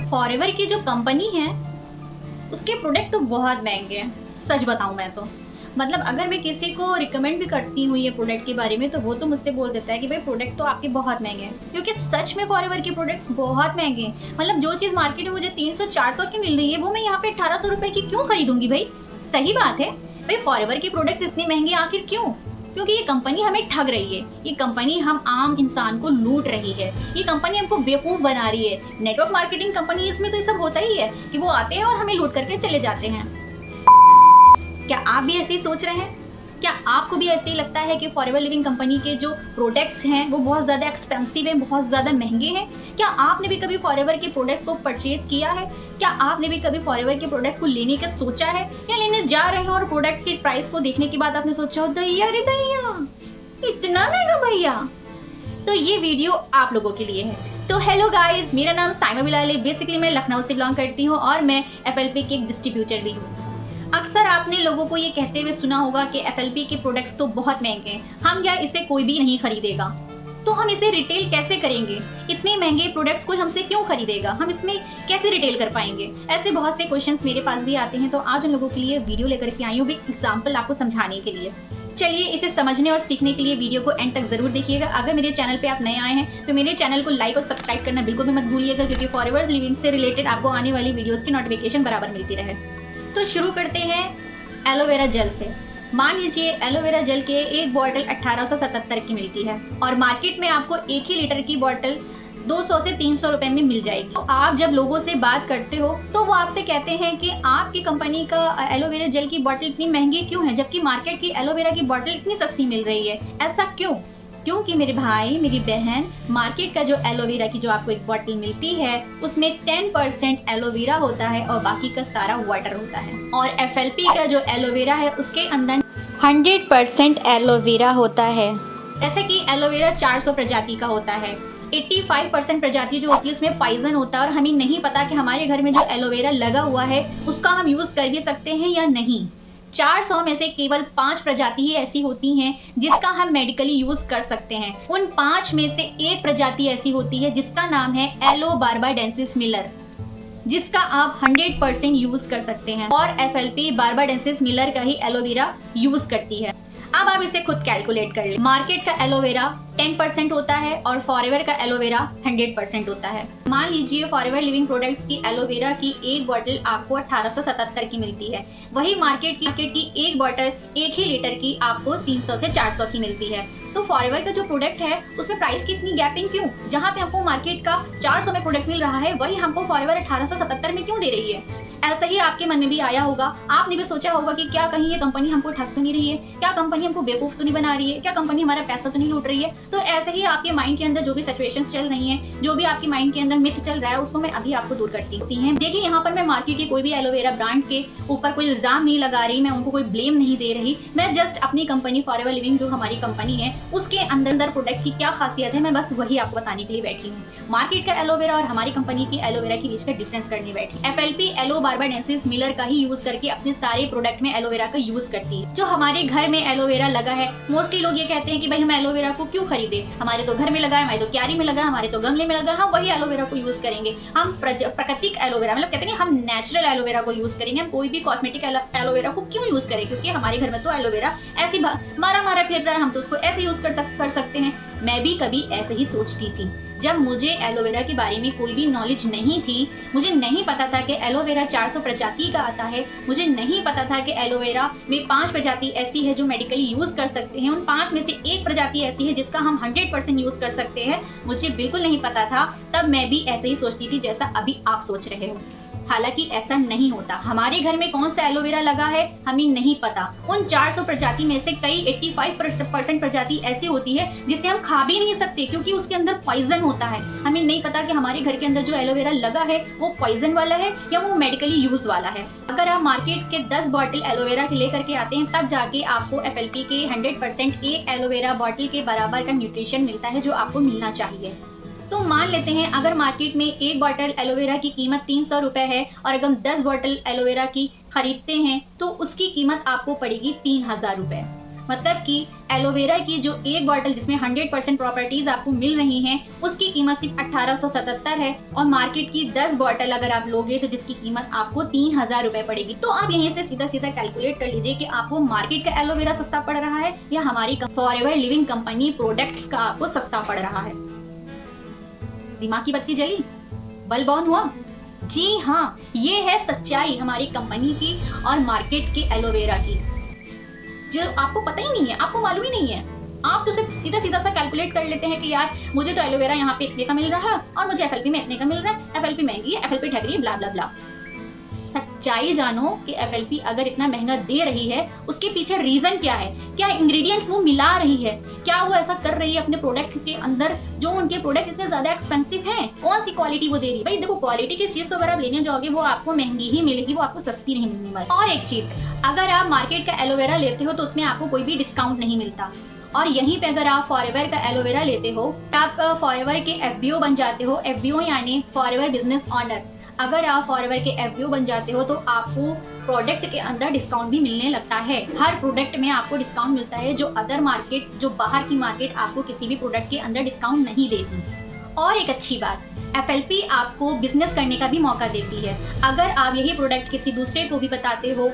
Forever की जो company है उसके प्रोडक्ट तो बहुत महंगे हैं, सच बताऊं मैं तो। मतलब अगर मैं किसी को रिकमेंड भी करती हूँ ये प्रोडक्ट के बारे में तो वो तो मुझसे बोल देता है कि भाई प्रोडक्ट तो आपके बहुत महंगे हैं, क्योंकि सच में फॉरएवर के प्रोडक्ट्स बहुत महंगे हैं। मतलब जो चीज़ मार्केट में मुझे 300-400 की मिल रही है वो मैं यहाँ पे 1800 रुपए की क्यों खरीदूंगी भाई? सही बात है भाई, फॉरएवर के प्रोडक्ट्स इतने महंगे आखिर क्यों? क्योंकि ये कंपनी हमें ठग रही है, ये कंपनी हम आम इंसान को लूट रही है, ये कंपनी हमको बेवकूफ़ बना रही है। नेटवर्क मार्केटिंग कंपनी, इसमें तो ये सब होता ही है कि वो आते हैं और हमें लूट करके चले जाते हैं। क्या आप भी ऐसे ही सोच रहे हैं? क्या आपको भी ऐसे ही लगता है कि फॉरएवर लिविंग कंपनी के जो प्रोडक्ट्स हैं वो बहुत ज़्यादा एक्सपेंसिव हैं, बहुत ज़्यादा महंगे हैं? क्या आपने भी कभी फॉरएवर के प्रोडक्ट्स को परचेज किया है? क्या आपने भी कभी फॉरएवर के प्रोडक्ट्स को लेने का सोचा है, या लेने जा रहे हैं और प्रोडक्ट के प्राइस को देखने के बाद आपने सोचा हो दैया रे दैया, इतना महंगा भैया? तो ये वीडियो आप लोगों के लिए है। तो हेलो गाइस, मेरा नाम साइमा बिलाल है। बेसिकली मैं लखनऊ से बिलोंग करती हूँ और मैं एफएलपी के एक डिस्ट्रीब्यूटर भी हूँ। अक्सर आपने लोगों को ये कहते हुए सुना होगा कि एफएलपी के प्रोडक्ट्स तो बहुत महंगे हैं, हम या इसे कोई भी नहीं खरीदेगा। तो हम इसे रिटेल कैसे करेंगे? इतने महंगे प्रोडक्ट्स कोई हमसे क्यों खरीदेगा? हम इसमें कैसे रिटेल कर पाएंगे? ऐसे बहुत से क्वेश्चंस मेरे पास भी आते हैं। तो आज उन लोगों के लिए वीडियो लेकर के आई हूँ एक एग्जाम्पल आपको समझाने के लिए। चलिए इसे समझने और सीखने के लिए वीडियो को एंड तक जरूर देखिएगा। अगर मेरे चैनल पे आप नए आए हैं तो मेरे चैनल को लाइक और सब्सक्राइब करना बिल्कुल भी मत भूलिएगा, क्योंकि फॉरएवर लिविंग से रिलेटेड आपको आने वाली वीडियोस की नोटिफिकेशन बराबर मिलती रहे। तो शुरू करते हैं एलोवेरा जेल से। मान लीजिए एलोवेरा जेल के एक बॉटल 1877 की मिलती है और मार्केट में आपको 1 ही लीटर की बॉटल 200 से 300 रुपए में मिल जाएगी। तो आप जब लोगों से बात करते हो तो वो आपसे कहते हैं कि आपकी कंपनी का एलोवेरा जेल की बॉटल इतनी महंगी क्यों है, जबकि मार्केट की एलोवेरा की बॉटल इतनी सस्ती मिल रही है। ऐसा क्यों? क्योंकि मेरे भाई मेरी बहन, मार्केट का जो एलोवेरा की जो आपको एक बॉटल मिलती है उसमें 10% एलोवेरा होता है और बाकी का सारा वाटर होता है। और एफएलपी का जो एलोवेरा है उसके अंदर 100% एलोवेरा होता है। जैसे कि एलोवेरा 400 प्रजाति का होता है, 85% प्रजाति जो होती है उसमें पॉइजन होता है और हमें नहीं पता कि हमारे घर में जो एलोवेरा लगा हुआ है उसका हम यूज़ कर भी सकते हैं या नहीं। 400 में से केवल 5 प्रजाति ही ऐसी होती हैं जिसका हम मेडिकली यूज कर सकते हैं। उन 5 में से एक प्रजाति ऐसी होती है जिसका नाम है एलो बार्बाडेंसिस मिलर, जिसका आप 100% यूज कर सकते हैं। और एफएलपी बार्बाडेंसिस मिलर का ही एलोवेरा यूज करती है। अब आप इसे खुद कैलकुलेट कर ले। मार्केट का एलोवेरा 10% होता है और फॉरएवर का एलोवेरा 100% होता है। मान लीजिए फॉरएवर लिविंग प्रोडक्ट्स की एलोवेरा की एक बॉटल आपको 1877 की मिलती है, वही मार्केट की एक बॉटल 1 ही लीटर की आपको 300 से 400 की मिलती है। तो फॉरएवर का जो प्रोडक्ट है उसमें प्राइस की इतनी गैपिंग क्यों? जहाँ पे हमको मार्केट का 400 में प्रोडक्ट मिल रहा है वही हमको फॉरएवर 1877 में क्यों दे रही है? ऐसा ही आपके मन में भी आया होगा, आपने भी सोचा होगा कि क्या कहीं ये कंपनी हमको ठग तो नहीं रही है, क्या कंपनी हमको बेवकूफ़ तो नहीं बना रही है, क्या कंपनी हमारा पैसा तो नहीं लूट रही है। तो ऐसे ही आपके माइंड के अंदर जो भी सिचुएशंस चल रही हैं, जो भी आपके माइंड के अंदर मिथ चल रहा है उसको मैं अभी आपको दूर करती हूँ। देखिए यहाँ पर मैं मार्केट की कोई भी एलोवेरा ब्रांड के ऊपर कोई इल्जाम नहीं लगा रही, मैं उनको कोई ब्लेम नहीं दे रही। मैं जस्ट अपनी कंपनी फॉरएवर लिविंग जो हमारी कंपनी है उसके अंदर प्रोडक्ट्स की क्या खासियत है मैं बस वही आपको बताने के लिए बैठी हूँ। मार्केट का एलोवेरा और हमारी कंपनी की एलोवेरा के बीच का डिफरेंस करने बैठी। एफएलपी एलो बार्बाडेंसिस मिलर का ही यूज करके अपने सारे प्रोडक्ट में एलोवेरा का यूज करती है। जो हमारे घर में एलोवेरा लगा है, मोस्टली लोग ये कहते हैं कि भाई हम एलोवेरा को क्यों खरीदे, हमारे तो घर में लगा है, हमारे तो क्यारी में लगा है, हमारे तो गमले में लगा है, हम वही एलोवेरा को यूज करेंगे। हम प्राकृतिक एलोवेरा मतलब कहते हैं हम नेचुरल एलोवेरा को यूज करेंगे, हम कोई भी कॉस्मेटिक एलोवेरा को क्यों यूज करें, क्योंकि हमारे घर में तो एलोवेरा ऐसे मारा फिर रहा है, हम तो उसको ऐसे यूज कर सकते हैं। मैं भी कभी ऐसे ही सोचती थी जब मुझे एलोवेरा के बारे में कोई भी नॉलेज नहीं थी। मुझे नहीं पता था कि एलोवेरा 400 प्रजाति का आता है, मुझे नहीं पता था कि एलोवेरा में 5 प्रजाति ऐसी है जो मेडिकली यूज कर सकते हैं, उन 5 में से एक प्रजाति ऐसी है जिसका हम 100% यूज कर सकते हैं। मुझे बिल्कुल नहीं पता था, तब मैं भी ऐसे ही सोचती थी जैसा अभी आप सोच रहे हो। हालांकि ऐसा नहीं होता। हमारे घर में कौन सा एलोवेरा लगा है हमें नहीं पता। उन 400 प्रजाति में से कई 85% प्रजाति ऐसी होती है जिसे हम खा भी नहीं सकते, क्योंकि उसके अंदर पॉइजन होता है। हमें नहीं पता कि हमारे घर के अंदर जो एलोवेरा लगा है वो पॉइजन वाला है या वो मेडिकली यूज वाला है। अगर आप मार्केट के 10 बॉटल एलोवेरा के लेकर के आते हैं तब जाके आपको एफएलपी के 100% एक एलोवेरा बॉटल के बराबर का न्यूट्रिशन मिलता है जो आपको मिलना चाहिए। तो मान लेते हैं अगर मार्केट में एक बॉटल एलोवेरा की कीमत 300 रुपये है और अगर हम 10 बॉटल एलोवेरा की खरीदते हैं तो उसकी कीमत आपको पड़ेगी 3000 रुपये। मतलब कि एलोवेरा की जो एक बॉटल जिसमें 100% प्रॉपर्टीज आपको मिल रही हैं उसकी कीमत सिर्फ 1877 है, और मार्केट की 10 बॉटल अगर आप लोगे तो जिसकी कीमत आपको 3000 रुपए पड़ेगी। तो आप यहीं से सीधा सीधा कैलकुलेट कर लीजिए कि आपको मार्केट का एलोवेरा सस्ता पड़ रहा है या हमारी फॉरएवर लिविंग कंपनी प्रोडक्ट्स का आपको सस्ता पड़ रहा है। दिमाग की बत्ती जली, बल्ब ऑन हुआ? जी हाँ, ये है सच्चाई हमारी कंपनी की और मार्केट के एलोवेरा की, जो आपको पता ही नहीं है, आपको मालूम ही नहीं है। आप तो सिर्फ सीधा सीधा सा कैलकुलेट कर लेते हैं कि यार मुझे तो एलोवेरा यहाँ पे इतने का मिल रहा है और मुझे एफएलपी में इतने का मिल रहा है, एफएलपी महंगी है, एफएलपी ठग रही है, ब्ला ब्ला ब्ला। सच्चाई जानो कि एफएलपी अगर इतना महंगा दे रही है उसके पीछे रीजन क्या है, क्या इंग्रेडिएंट्स वो मिला रही है, क्या वो ऐसा कर रही है अपने प्रोडक्ट के अंदर जो उनके प्रोडक्ट इतने ज्यादा एक्सपेंसिव हैं, कौन सी क्वालिटी वो दे रही है। भाई देखो, क्वालिटी की चीज तो अगर आप लेने जाओगे वो आपको महंगी ही मिलेगी, वो आपको सस्ती नहीं मिलने वाली। और एक चीज, अगर आप मार्केट का एलोवेरा लेते हो तो उसमें आपको कोई भी डिस्काउंट नहीं मिलता, और यहीं पे अगर आप फॉरएवर का एलोवेरा लेते हो आप फॉरएवर के एफबीओ बन जाते हो। एफबीओ यानी फॉरएवर बिजनेस ऑनर। अगर आप फॉरएवर के एफबीओ बन जाते हो तो आपको प्रोडक्ट के अंदर डिस्काउंट भी मिलने लगता है। हर प्रोडक्ट में आपको डिस्काउंट मिलता है, जो अदर मार्केट, जो बाहर की मार्केट आपको किसी भी प्रोडक्ट के अंदर डिस्काउंट नहीं देती। और एक अच्छी बात, एफएलपी आपको बिजनेस करने का भी मौका देती है। अगर आप यही प्रोडक्ट किसी दूसरे को भी बताते हो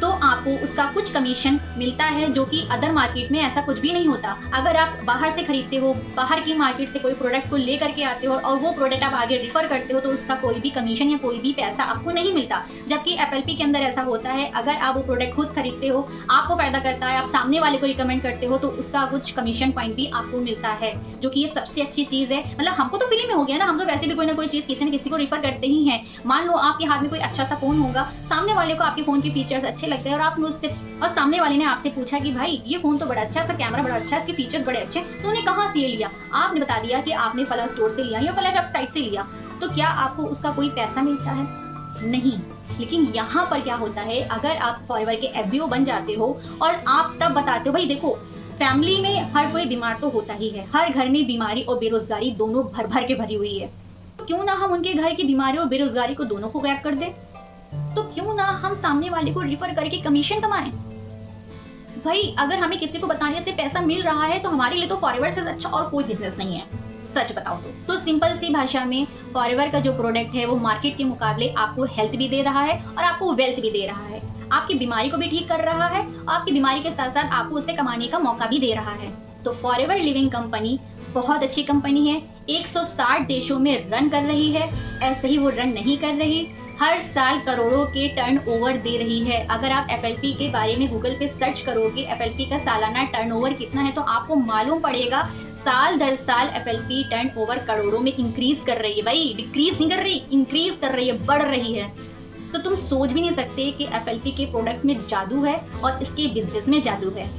तो आपको उसका कुछ कमीशन मिलता है, जो कि अदर मार्केट में ऐसा कुछ भी नहीं होता। अगर आप बाहर से खरीदते हो, बाहर की मार्केट से कोई प्रोडक्ट को लेकर के आते हो और वो प्रोडक्ट आप आगे रिफर करते हो तो उसका कोई भी कमीशन या कोई भी पैसा आपको नहीं मिलता। जबकि एफएलपी के अंदर ऐसा होता है, अगर आप वो प्रोडक्ट खुद खरीदते हो, आपको फायदा करता है, आप सामने वाले को रिकमेंड करते हो तो उसका कुछ कमीशन पॉइंट भी आपको मिलता है, जो कि ये सबसे अच्छी चीज है। मतलब हमको तो फ्री में हो गया ना, हम तो वैसे भी कोई ना कोई चीज किसी न किसी को रिफर करते ही हैं। मान लो आपके हाथ में कोई अच्छा सा फोन होगा, सामने वाले को आपके फोन के फीचर्स अच्छे लगते हैं और आपने उससे, और सामने वाले ने आपसे पूछा कि भाई ये फोन तो बड़ा अच्छा है, इसका कैमरा बड़ा अच्छा है, इसके फीचर्स बड़े अच्छे, तो उन्हें कहाँ से लिया? आपने बता दिया कि आपने फला स्टोर से लिया या फला वेबसाइट से लिया, तो क्या आपको उसका कोई पैसा मिलता है? नहीं। लेकिन यहाँ पर क्या होता है, अगर आप फॉरएवर के एफबीओ बन जाते हो और आप तब बताते हो, भाई देखो फैमिली में हर कोई बीमार तो होता ही है, हर घर में बीमारी और बेरोजगारी दोनों भर भर के भरी हुई है, तो क्यों ना हम उनके घर की बीमारी और बेरोजगारी को दोनों को गायब कर दे? तो क्यों ना हम सामने वाले को रिफर करके कमीशन कमाएं? भाई अगर हमें किसी को बताने से पैसा मिल रहा है तो हमारे लिए तो फॉरएवर से अच्छा और कोई बिजनेस नहीं है, सच बताओ तो सिंपल सी भाषा में फॉरएवर का जो प्रोडक्ट है वो मार्केट के मुकाबले आपको हेल्थ भी दे रहा है और आपको वेल्थ भी दे रहा है, आपकी बीमारी को भी ठीक कर रहा है और आपकी बीमारी के साथ साथ आपको उससे कमाने का मौका भी दे रहा है। तो फॉरएवर लिविंग कंपनी बहुत अच्छी कंपनी है, 160 देशों में रन कर रही है। ऐसे ही वो रन नहीं कर रही, हर साल करोड़ों के टर्नओवर दे रही है। अगर आप एफएलपी के बारे में गूगल पे सर्च करोगे एफएलपी का सालाना टर्नओवर कितना है तो आपको मालूम पड़ेगा साल दर साल एफएलपी टर्नओवर करोड़ों में इंक्रीज कर रही है। भाई डिक्रीज नहीं कर रही, इंक्रीज कर रही है, बढ़ रही है। तो तुम सोच भी नहीं सकते कि एफएलपी के प्रोडक्ट्स में जादू है और इसके बिजनेस में जादू है।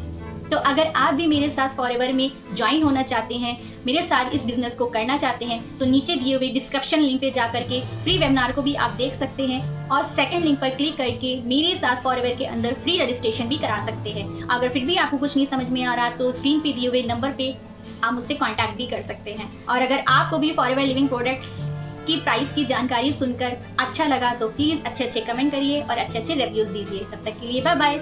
तो अगर आप भी मेरे साथ फॉरएवर में ज्वाइन होना चाहते हैं, मेरे साथ इस बिजनेस को करना चाहते हैं, तो नीचे दिए हुए डिस्क्रिप्शन लिंक पे जा करके फ्री वेबिनार को भी आप देख सकते हैं और सेकंड लिंक पर क्लिक करके मेरे साथ फॉरएवर के अंदर फ्री रजिस्ट्रेशन भी करा सकते हैं। अगर फिर भी आपको कुछ नहीं समझ में आ रहा तो स्क्रीन पे दिए हुए नंबर पे आप मुझसे कॉन्टैक्ट भी कर सकते हैं। और अगर आपको भी फॉरएवर लिविंग प्रोडक्ट्स की प्राइस की जानकारी सुनकर अच्छा लगा तो प्लीज़ अच्छे अच्छे कमेंट करिए और अच्छे अच्छे रिव्यूज़ दीजिए। तब तक के लिए बाय बाय।